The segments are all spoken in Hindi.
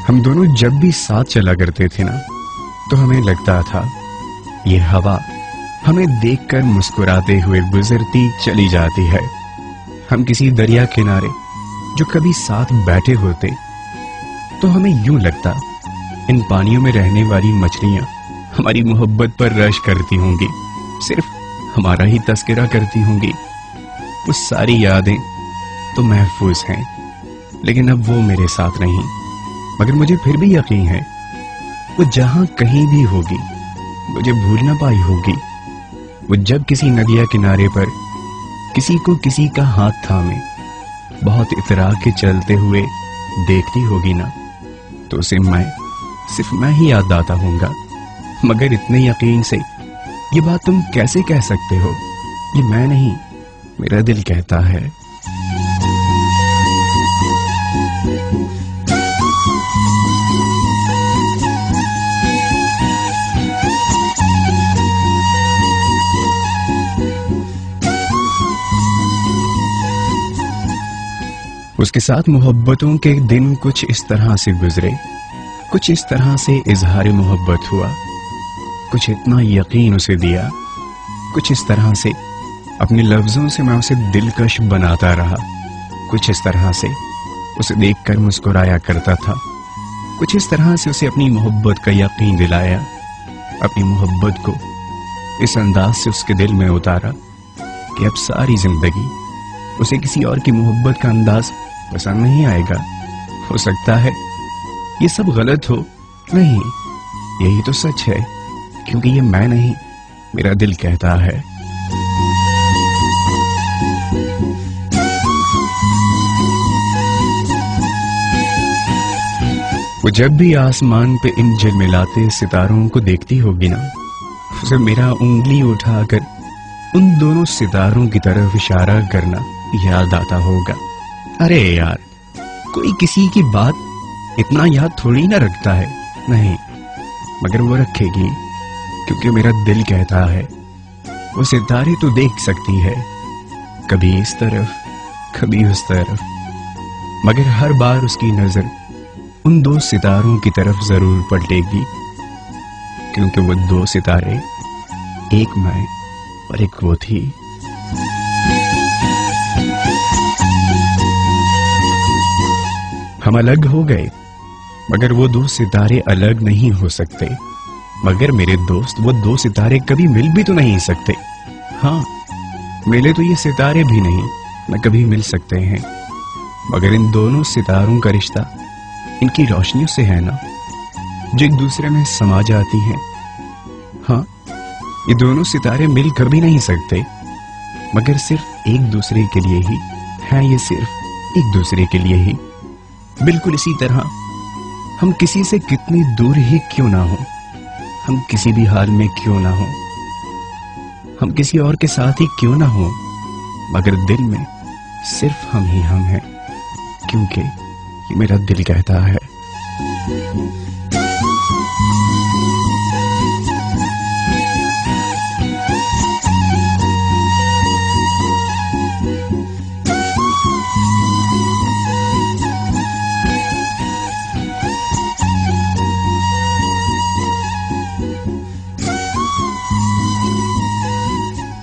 हम दोनों जब भी साथ चला करते थे ना, तो हमें लगता था ये हवा हमें देखकर मुस्कुराते हुए गुजरती चली जाती है। हम किसी दरिया किनारे जो कभी साथ बैठे होते, तो हमें यूं लगता इन पानियों में रहने वाली मछलियां हमारी मोहब्बत पर रश करती होंगी, सिर्फ हमारा ही तस्करा करती होंगी। वो सारी यादें तो महफूज हैं, लेकिन अब वो मेरे साथ नहीं। मगर मुझे फिर भी यकीन है वो जहां कहीं भी होगी, मुझे भूल ना पाई होगी। वो जब किसी नदिया किनारे पर किसी को किसी का हाथ थामे बहुत इतरा के चलते हुए देखती होगी ना, तो उसे सिर्फ मैं ही याद आता हूँगा। मगर इतने यकीन से ये बात तुम कैसे कह सकते हो? ये मैं नहीं, मेरा दिल कहता है। उसके साथ मोहब्बतों के दिन कुछ इस तरह से गुजरे, कुछ इस तरह से इजहार मोहब्बत हुआ, कुछ इतना यकीन उसे दिया, कुछ इस तरह से अपने लफ्जों से मैं उसे दिलकश बनाता रहा, कुछ इस तरह से उसे देखकर मुस्कुराया करता था, कुछ इस तरह से उसे अपनी मोहब्बत का यकीन दिलाया, अपनी मोहब्बत को इस अंदाज से उसके दिल में उतारा कि अब सारी जिंदगी उसे किसी और की मोहब्बत का अंदाज पसंद नहीं आएगा। हो सकता है ये सब गलत हो, नहीं, यही तो सच है, क्योंकि ये मैं नहीं, मेरा दिल कहता है। वो जब भी आसमान पे इन झिलमिलाते सितारों को देखती होगी ना, उसे मेरा उंगली उठाकर उन दोनों सितारों की तरफ इशारा करना याद आता होगा। अरे यार, कोई किसी की बात इतना याद थोड़ी ना रखता है, नहीं, मगर वो रखेगी, क्योंकि मेरा दिल कहता है वो सितारे तो देख सकती है, कभी इस तरफ कभी उस तरफ, मगर हर बार उसकी नजर उन दो सितारों की तरफ जरूर पलटेगी, क्योंकि वो दो सितारे एक मैं और एक वो थी। हम अलग हो गए, मगर वो दो सितारे अलग नहीं हो सकते। मगर मेरे दोस्त, वो दो सितारे कभी मिल भी तो नहीं सकते। हाँ, मिले तो ये सितारे भी नहीं, न कभी मिल सकते हैं। मगर इन दोनों सितारों का रिश्ता इनकी रोशनियों से है ना, जो एक दूसरे में समा जाती हैं। हाँ, ये दोनों सितारे मिल कभी नहीं सकते, मगर सिर्फ एक दूसरे के लिए ही है। ये सिर्फ एक दूसरे के लिए ही। बिल्कुल इसी तरह हम किसी से कितनी दूर ही क्यों ना हो, हम किसी भी हाल में क्यों ना हो, हम किसी और के साथ ही क्यों ना हो, मगर दिल में सिर्फ हम ही हम हैं, क्योंकि ये मेरा दिल कहता है।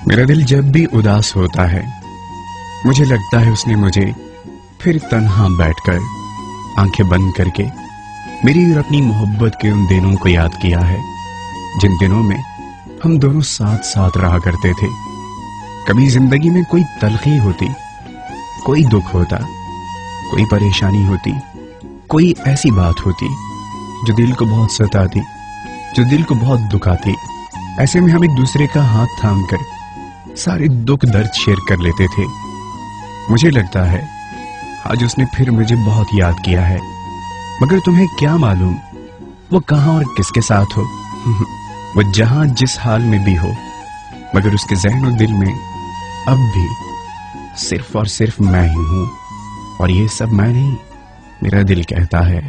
मेरा दिल जब भी उदास होता है, मुझे लगता है उसने मुझे फिर तन्हा बैठकर आंखें बंद करके मेरी और अपनी मोहब्बत के उन दिनों को याद किया है, जिन दिनों में हम दोनों साथ साथ रहा करते थे। कभी जिंदगी में कोई तलखी होती, कोई दुख होता, कोई परेशानी होती, कोई ऐसी बात होती जो दिल को बहुत सताती, जो दिल को बहुत दुखाती। ऐसे में हम एक दूसरे का हाथ थाम कर सारे दुख दर्द शेयर कर लेते थे। मुझे लगता है आज उसने फिर मुझे बहुत याद किया है, मगर तुम्हें क्या मालूम वो कहां और किसके साथ हो। वो जहां जिस हाल में भी हो, मगर उसके ज़हन और दिल में अब भी सिर्फ और सिर्फ मैं ही हूं, और ये सब मैं नहीं, मेरा दिल कहता है।